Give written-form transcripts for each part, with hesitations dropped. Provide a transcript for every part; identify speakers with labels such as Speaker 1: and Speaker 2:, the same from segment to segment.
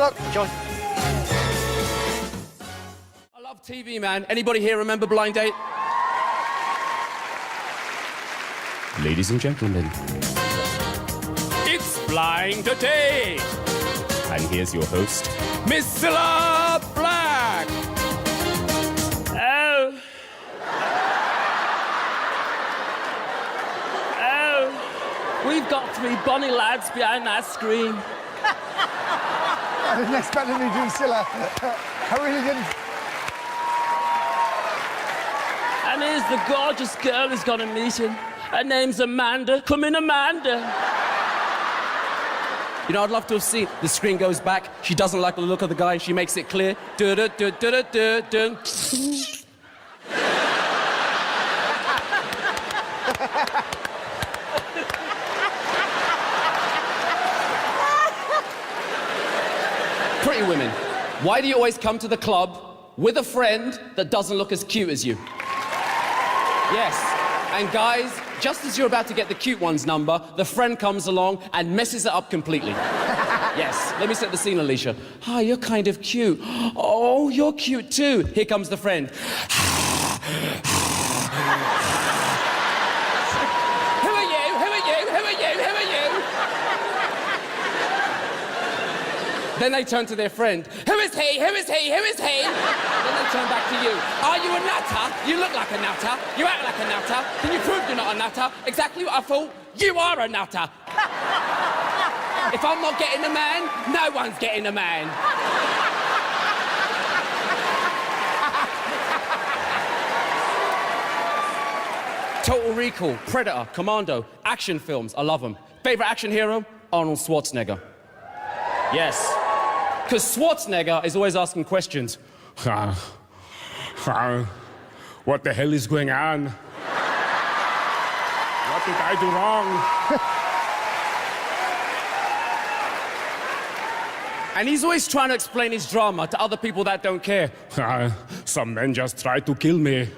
Speaker 1: luck.
Speaker 2: Enjoy. I love TV, man. Anybody here remember Blind Date? Ladies and gentlemen, it's Blind Date. And here's your host, Miss Cilla Black. Oh. Oh. We've got three bonny lads behind that screen.
Speaker 1: I didn't expect me to do Cilla. I really didn't.
Speaker 2: And here's the gorgeous girl who's gonna meet him. Her name's Amanda. Come in, Amanda. You know, I'd love to have seen the screen goes back. She doesn't like the look of the guy and she makes it clear. Du-du-du-du-du-du. Pretty women, why do you always come to the club with a friend that doesn't look as cute as you? Yes, and guys, just as you're about to get the cute one's number, the friend comes along and messes it up completely. Yes, let me set the scene, Alicia. Hi, you're kind of cute. Oh, you're cute too. Here comes the friend. Who are you? Who are you? Who are you? Who are you? Then they turn to their friend. Who is he? Who is he? Who is he? Then they turn back to you. Are you a nutter? You look like a nutter. You act like a nutter. Can you prove you're not a nutter? Exactly what I thought. You are a nutter. If I'm not getting a man, no one's getting a man. Total Recall, Predator, Commando, action films, I love them. Favorite action hero? Arnold Schwarzenegger. Yes. Because Schwarzenegger is always asking questions. What the hell is going on? What did I do wrong? And he's always trying to explain his drama to other people that don't care. Some men just tried to kill me.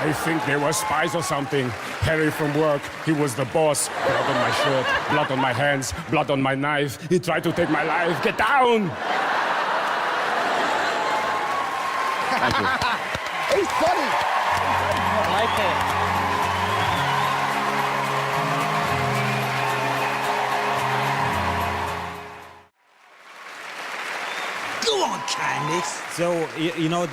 Speaker 2: I think they were spies or something. Harry from work, he was the boss. Blood on my shirt, blood on my hands, blood on my knife. He tried to take my life. Get down! Thank you.
Speaker 1: He's funny.
Speaker 2: I like it.
Speaker 3: Go on, Candice.
Speaker 4: So, you know,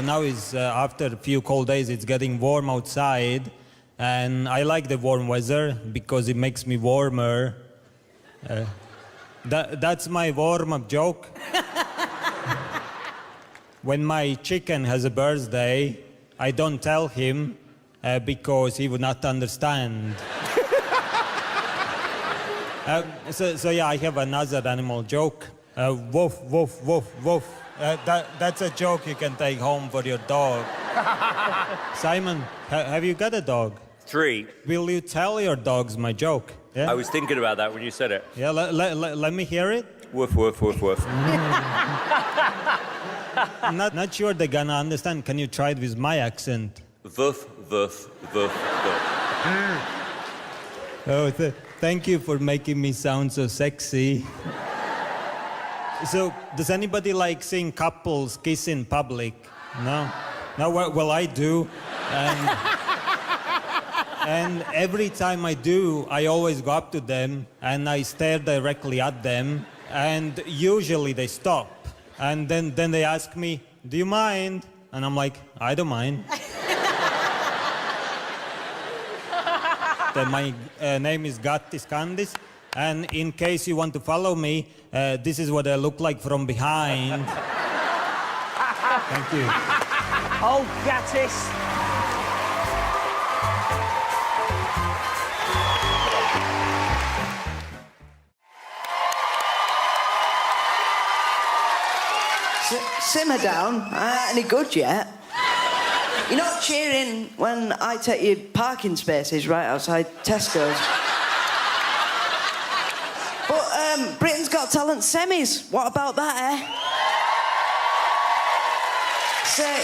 Speaker 4: now is after a few cold days, it's getting warm outside. And I like the warm weather because it makes me warmer. That's my warm-up joke. When my chicken has a birthday, I don't tell him because he would not understand. So yeah, I have another animal joke. Woof, woof, woof, woof. That's a joke you can take home for your dog. Simon, have you got a dog?
Speaker 5: 3.
Speaker 4: Will you tell your dogs my joke? Yeah?
Speaker 5: I was thinking about that when you said it.
Speaker 4: Yeah, let me hear it.
Speaker 5: Woof, woof, woof, woof.
Speaker 4: Not sure they're gonna understand. Can you try it with my accent?
Speaker 5: Woof, woof, woof, woof.
Speaker 4: Oh, thank you for making me sound so sexy. So, does anybody like seeing couples kiss in public? No? No, well, I do. And every time I do, I always go up to them and I stare directly at them, and usually they stop. And then they ask me, do you mind? And I'm like, I don't mind. Then my name is Gattis Candice, and in case you want to follow me, this is what I look like from behind. Thank you.
Speaker 3: Oh, Gattis.
Speaker 6: Simmer down. Any good yet? You're not cheering when I take you parking spaces right outside Tesco's. But Britain's Got Talent semis. What about that, eh?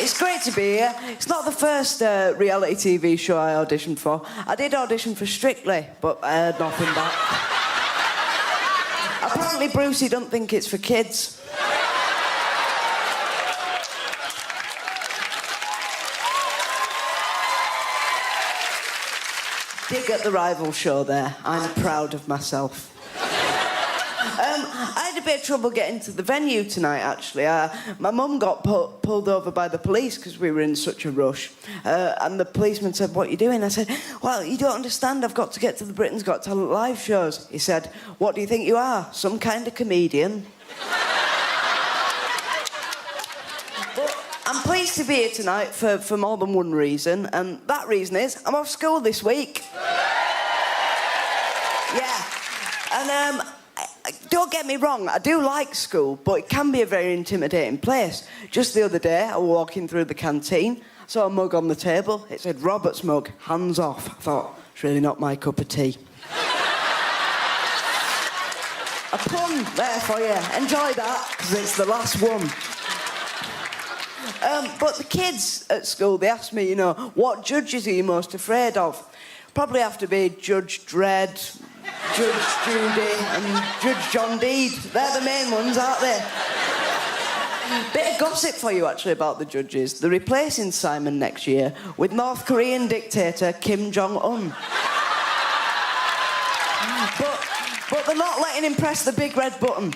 Speaker 6: It's great to be here. It's not the first reality TV show I auditioned for. I did audition for Strictly, but I heard nothing back. Apparently Hopefully Brucey don't think it's for kids. Dig at the rival show there. I'm proud of myself. I had a bit of trouble getting to the venue tonight, actually. My mum got pulled over by the police because we were in such a rush. And the policeman said, "What are you doing?" I said, "Well, you don't understand. I've got to get to the Britain's Got Talent live shows." He said, "What do you think you are? Some kind of comedian?" But I'm pleased to be here tonight for more than one reason. And that reason is I'm off school this week. Yeah. And, don't get me wrong, I do like school, but it can be a very intimidating place. Just the other day, I was walking through the canteen, saw a mug on the table. It said, "Robert's mug, hands off." I thought, it's really not my cup of tea. A pun there for you. Enjoy that, because it's the last one. But the kids at school, they asked me, what judges are you most afraid of? Probably have to be Judge Dredd, Judge Judy and Judge John Deed. They're the main ones, aren't they? Bit of gossip for you, actually, about the judges. They're replacing Simon next year with North Korean dictator Kim Jong-un. But they're not letting him press the big red button.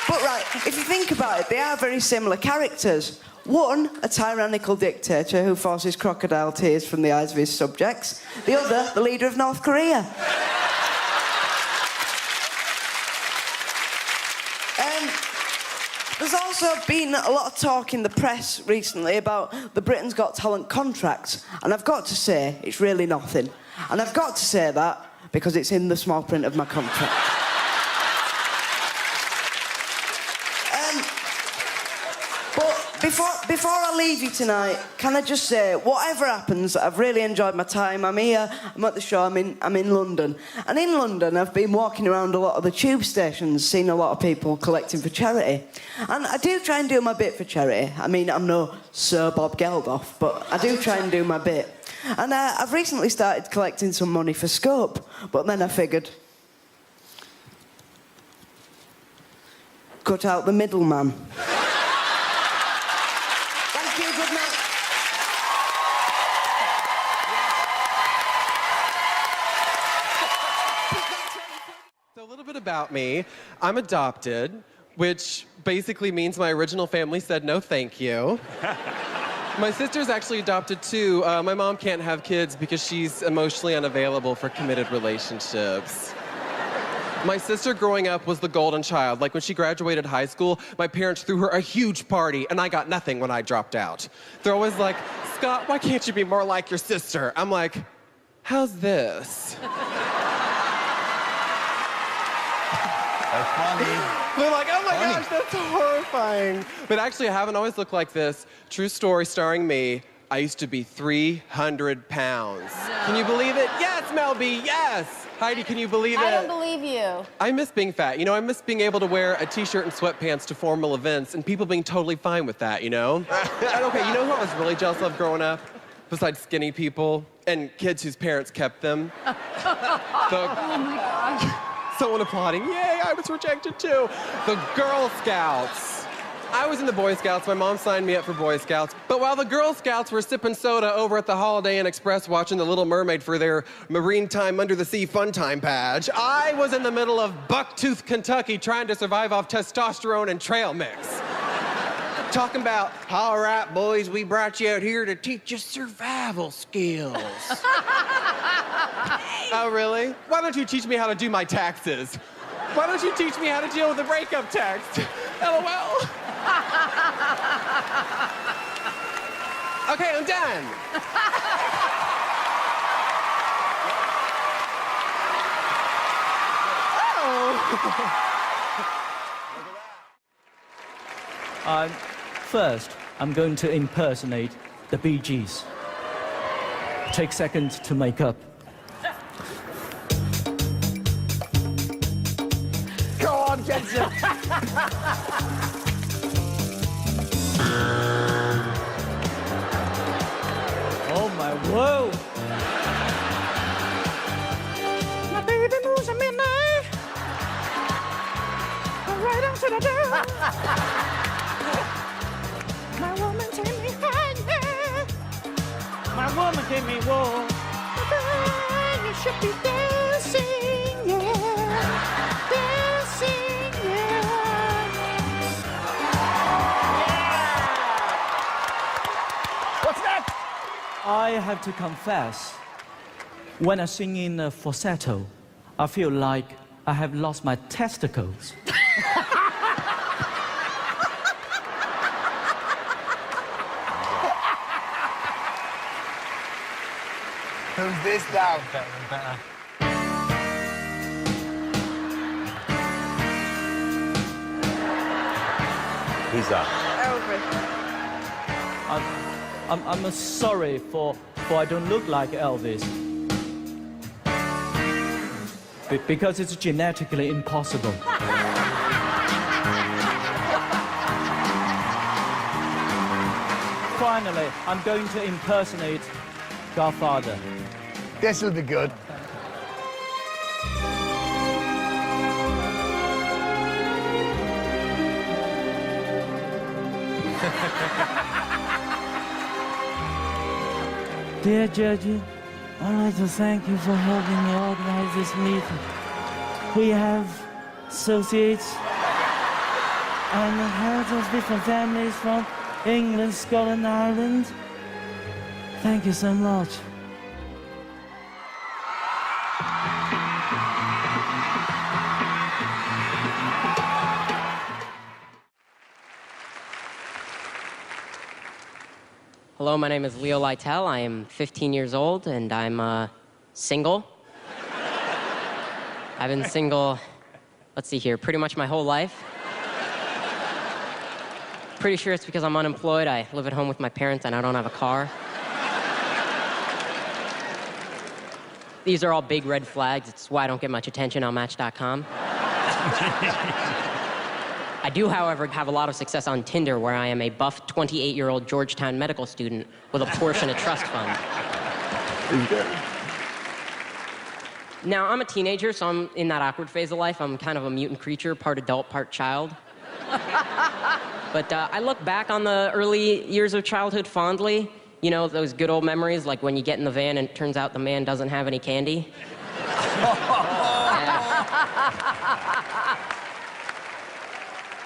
Speaker 6: But right, if you think about it, they are very similar characters. One, a tyrannical dictator who forces crocodile tears from the eyes of his subjects. The other, the leader of North Korea. There's also been a lot of talk in the press recently about the Britain's Got Talent contracts, and I've got to say, it's really nothing. And I've got to say that because it's in the small print of my contract. Before I leave you tonight, can I just say, whatever happens, I've really enjoyed my time. I'm here, I'm at the show, I'm in London. And in London, I've been walking around a lot of the tube stations, seeing a lot of people collecting for charity. And I do try and do my bit for charity. I mean, I'm no Sir Bob Geldof, but I do try and do my bit. And I've recently started collecting some money for Scope, but then I figured, cut out the middleman.
Speaker 7: About me, I'm adopted, which basically means my original family said no thank you. My sister's actually adopted too. My mom can't have kids because she's emotionally unavailable for committed relationships. My sister growing up was the golden child. Like when she graduated high school, my parents threw her a huge party and I got nothing when I dropped out. They're always like, "Scott, why can't you be more like your sister?" I'm like, "How's this?"
Speaker 1: That's funny.
Speaker 7: They're like, "Oh my gosh, that's horrifying." But actually, I haven't always looked like this. True story starring me. I used to be 300 pounds. No. Can you believe it? Yes, Mel B, yes. Heidi, can you believe it?
Speaker 8: I don't believe you.
Speaker 7: I miss being fat. I miss being able to wear a t-shirt and sweatpants to formal events and people being totally fine with that, And okay, you know who I was really jealous of growing up? Besides skinny people and kids whose parents kept them.
Speaker 8: Oh my gosh.
Speaker 7: Someone applauding. Yay, I was rejected too. The Girl Scouts. I was in the Boy Scouts. My mom signed me up for Boy Scouts. But while the Girl Scouts were sipping soda over at the Holiday Inn Express watching The Little Mermaid for their Marine Time Under the Sea Fun Time badge, I was in the middle of Bucktooth, Kentucky trying to survive off testosterone and trail mix. Talking about, "All right, boys, we brought you out here to teach you survival skills." Oh, really? Why don't you teach me how to do my taxes? Why don't you teach me how to deal with a breakup text? LOL. Okay, I'm done.
Speaker 9: First, I'm going to impersonate the Bee Gees. Take seconds to make up.
Speaker 1: Go on, Jensen.
Speaker 9: Oh my Whoa!
Speaker 10: My baby moves at midnight. Right on to the door. My woman take me higher.
Speaker 9: My woman gave me woe.
Speaker 10: You should be dancing, yeah. Dancing, yeah.
Speaker 1: What's next?
Speaker 9: I have to confess, when I sing in falsetto, I feel like I have lost my testicles.
Speaker 1: Who's this now?
Speaker 3: Better.
Speaker 5: Who's that?
Speaker 9: I'm sorry for I don't look like Elvis. Because it's genetically impossible. Finally, I'm going to impersonate Godfather.
Speaker 1: This'll be good.
Speaker 9: Dear judges, I'd like to thank you for helping me organize this meeting. We have associates and heads of different families from England, Scotland, Ireland. Thank you so much.
Speaker 11: Hello, my name is Leo Lytle. I am 15 years old, and I'm single. I've been single, let's see here, pretty much my whole life. Pretty sure it's because I'm unemployed. I live at home with my parents, and I don't have a car. These are all big red flags. It's why I don't get much attention on Match.com. I do, however, have a lot of success on Tinder, where I am a buff 28-year-old Georgetown medical student with a Porsche and a trust fund. Now, I'm a teenager, so I'm in that awkward phase of life. I'm kind of a mutant creature, part adult, part child. But I look back on the early years of childhood fondly. You know, those good old memories, like when you get in the van and it turns out the man doesn't have any candy.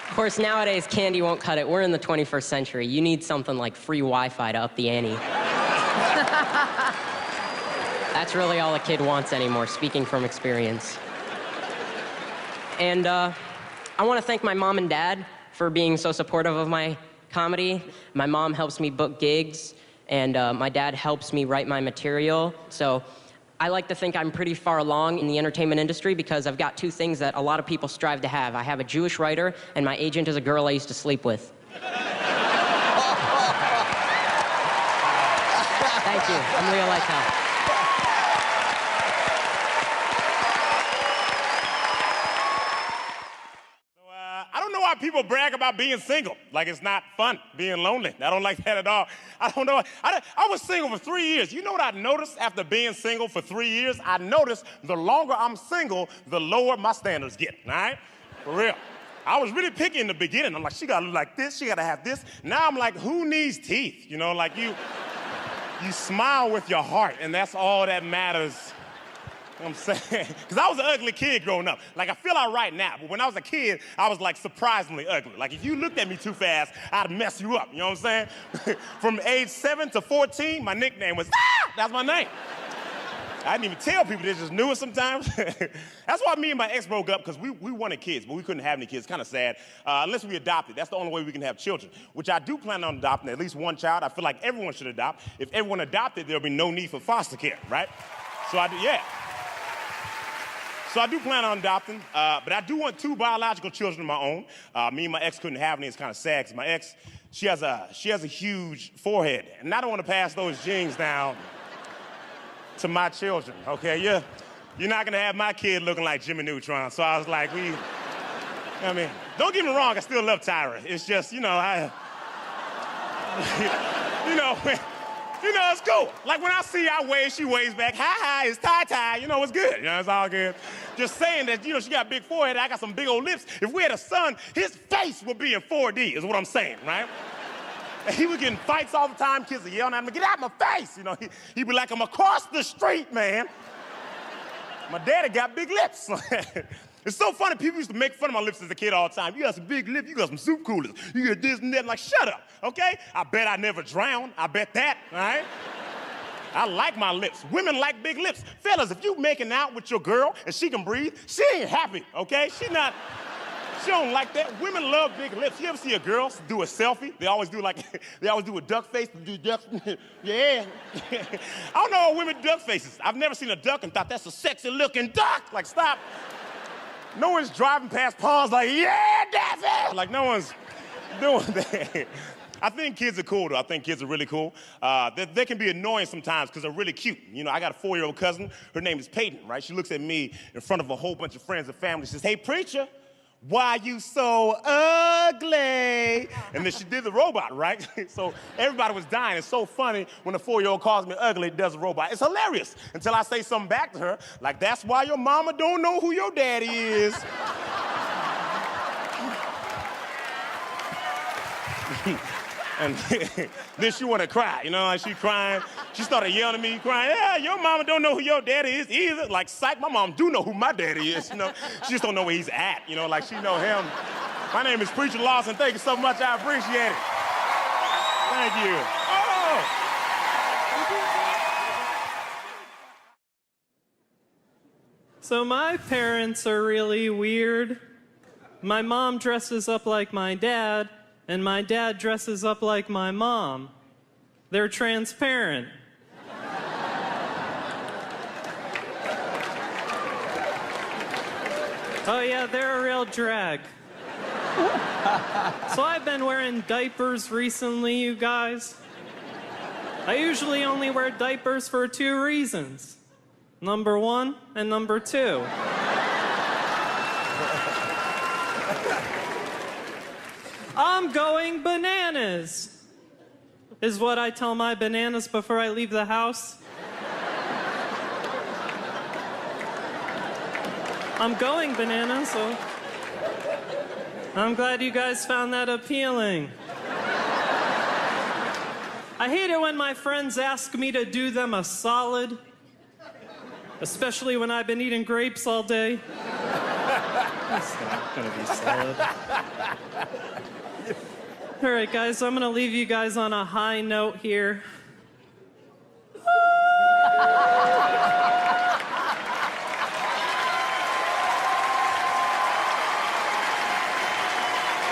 Speaker 11: Of course, nowadays, candy won't cut it. We're in the 21st century. You need something like free Wi-Fi to up the ante. That's really all a kid wants anymore, speaking from experience. And I want to thank my mom and dad for being so supportive of my comedy. My mom helps me book gigs, and my dad helps me write my material. So I like to think I'm pretty far along in the entertainment industry because I've got two things that a lot of people strive to have. I have a Jewish writer, and my agent is a girl I used to sleep with. Thank you. I'm Leo Lytle.
Speaker 12: I don't know why people brag about being single. Like it's not fun being lonely. I don't like that at all. I don't know. I was single for 3 years. You know what I noticed after being single for 3 years? I noticed the longer I'm single, the lower my standards get, all right? For real. I was really picky in the beginning. I'm like, she gotta look like this, she gotta have this. Now I'm like, who needs teeth? You know, like you smile with your heart, and that's all that matters. You know what I'm saying? Because I was an ugly kid growing up. Like, I feel all right now, but when I was a kid, I was, like, surprisingly ugly. Like, if you looked at me too fast, I'd mess you up, you know what I'm saying? From age 7 to 14, my nickname was, that's my name. I didn't even tell people, they just knew it sometimes. That's why me and my ex broke up, because we wanted kids, but we couldn't have any kids. Kind of sad, unless we adopted. That's the only way we can have children, which I do plan on adopting at least one child. I feel like everyone should adopt. If everyone adopted, there'll be no need for foster care, right? So I do, yeah. So I do plan on adopting, but I do want 2 biological children of my own. Me and my ex couldn't have any. It's kind of sad because my ex, she has a huge forehead, and I don't want to pass those genes down to my children. Okay, you're not gonna have my kid looking like Jimmy Neutron. So I was like, I mean, don't get me wrong, I still love Tyra. It's just, you know, You know, it's cool. Like when I see I wave, she waves back. Hi, it's tie-tie. You know, it's good. You know, it's all good. Just saying that, you know, she got a big forehead, I got some big old lips. If we had a son, his face would be in 4D, is what I'm saying, right? And he was getting fights all the time. Kids are yelling at him, get out of my face. You know, he'd be like, I'm across the street, man. My daddy got big lips. It's so funny, people used to make fun of my lips as a kid all the time. You got some big lips, you got some soup coolers, you got this and that. I'm like, shut up, okay? I bet I never drowned, I bet that, all right? I like my lips. Women like big lips. Fellas, if you making out with your girl and she can breathe, she ain't happy, okay? She don't like that. Women love big lips. You ever see a girl do a selfie? They always do a duck face. Do duck, yeah. I don't know how women do duck faces. I've never seen a duck and thought that's a sexy looking duck. Like, stop. No one's driving past ponds like, yeah, Daffy! Like, no one's doing that. I think kids are cool, though. I think kids are really cool. They can be annoying sometimes because they're really cute. You know, I got a 4-year-old cousin. Her name is Peyton, right? She looks at me in front of a whole bunch of friends and family. She says, hey, preacher, why you so ugly? And then she did the robot, right? So everybody was dying. It's so funny when a 4-year-old calls me ugly, does a robot. It's hilarious until I say something back to her, like, that's why your mama don't know who your daddy is. And then she wanted to cry, you know, like she crying. She started yelling at me, crying, yeah, your mama don't know who your daddy is either. Like, psych, my mom do know who my daddy is, you know. She just don't know where he's at, you know, like she know him. My name is Preacher Lawson. Thank you so much, I appreciate it. Thank you. Oh!
Speaker 13: So my parents are really weird. My mom dresses up like my dad, and my dad dresses up like my mom. They're transparent. Oh yeah, they're a real drag. So I've been wearing diapers recently, you guys. I usually only wear diapers for 2 reasons. Number 1 and number 2. I'm going bananas, is what I tell my bananas before I leave the house. I'm going bananas, so I'm glad you guys found that appealing. I hate it when my friends ask me to do them a solid, especially when I've been eating grapes all day. That's not gonna be solid. All right, guys, I'm gonna leave you guys on a high note here.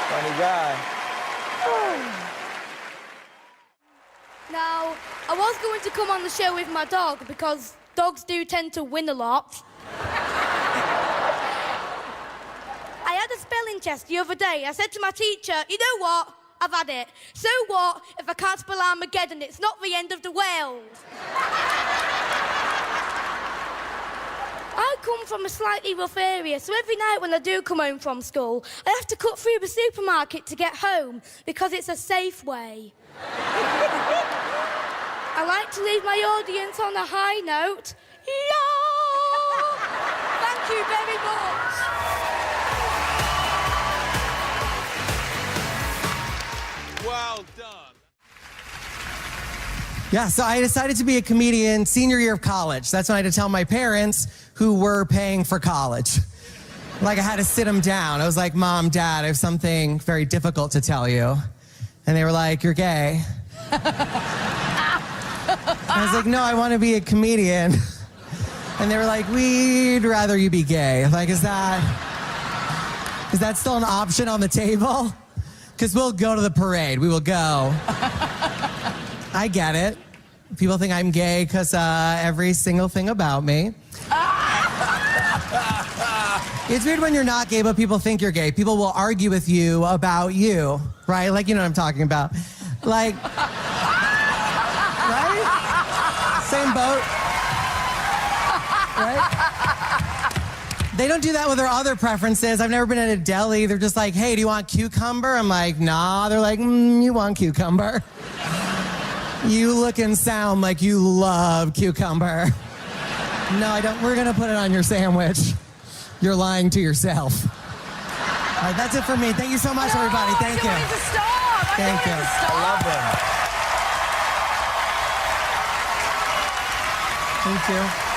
Speaker 1: Funny guy.
Speaker 10: Now, I was going to come on the show with my dog because dogs do tend to win a lot. I had a spelling test the other day. I said to my teacher, you know what? I've had it. So what if I can't spell Armageddon? It's not the end of the world. I come from a slightly rough area, so every night when I do come home from school, I have to cut through the supermarket to get home because it's a safe way. I like to leave my audience on a high note. Yeah! Thank you very much.
Speaker 14: Well done.
Speaker 15: Yeah, so I decided to be a comedian senior year of college. That's when I had to tell my parents who were paying for college. Like, I had to sit them down. I was like, Mom, Dad, I have something very difficult to tell you. And they were like, you're gay. I was like, no, I want to be a comedian. And they were like, we'd rather you be gay. Like, is that still an option on the table? Because we'll go to the parade. We will go. I get it. People think I'm gay because every single thing about me. It's weird when you're not gay, but people think you're gay. People will argue with you about you, right? Like, you know what I'm talking about. Like, right? Same boat. Right? They don't do that with their other preferences. I've never been at a deli. They're just like, hey, do you want cucumber? I'm like, nah. They're like, you want cucumber. You look and sound like you love cucumber. No, I don't. We're gonna put it on your sandwich. You're lying to yourself. All right, that's it for me. Thank you so much, everybody. Thank you. Thank you.
Speaker 1: I love them.
Speaker 15: Thank you.